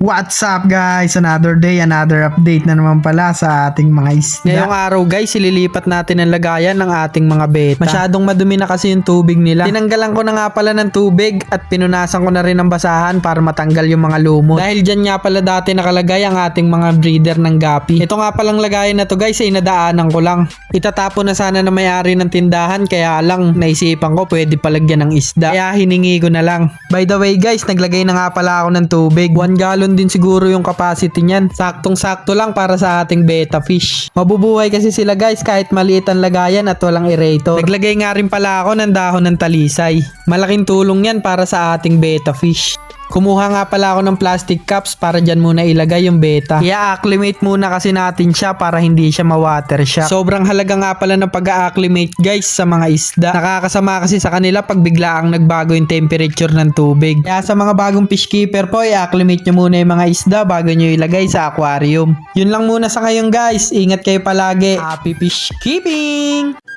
What's up guys? Another day, another update na naman pala sa ating mga isda. Ngayong araw guys, ililipat natin ang lagayan ng ating mga beta. Masyadong madumi na kasi yung tubig nila. Tinanggalan ko na nga pala ng tubig at pinunasan ko na rin ng basahan para matanggal yung mga lumot. Dahil dyan nga pala dati nakalagay ang ating mga breeder ng gapi. Ito nga palang lagayan na to guys ay nadaanan ko lang. Itatapon na sana na may-ari ng tindahan kaya lang naisipan ko pwede palagyan ng isda. Kaya hiningi ko na lang. By the way guys, naglagay na nga pala ako ng tubig. 1 gallon din siguro yung capacity niyan. Saktong-sakto lang para sa ating beta fish. Mabubuhay kasi sila guys kahit maliit ang lagayan at walang aerator. Naglagay nga rin pala ako ng dahon ng talisay. Malaking tulong yan para sa ating beta fish. Kumuha nga pala ako ng plastic cups para dyan muna ilagay yung beta. I-acclimate muna kasi natin siya para hindi siya ma-water shock. Sobrang halaga nga pala ng pag-acclimate guys sa mga isda. Nakakasama kasi sa kanila pag biglaang nagbago yung temperature ng tubig. Kaya sa mga bagong fish keeper po, i-acclimate nyo muna yung mga isda bago nyo ilagay sa aquarium. Yun lang muna sa ngayon guys. Ingat kayo palagi. Happy fish keeping!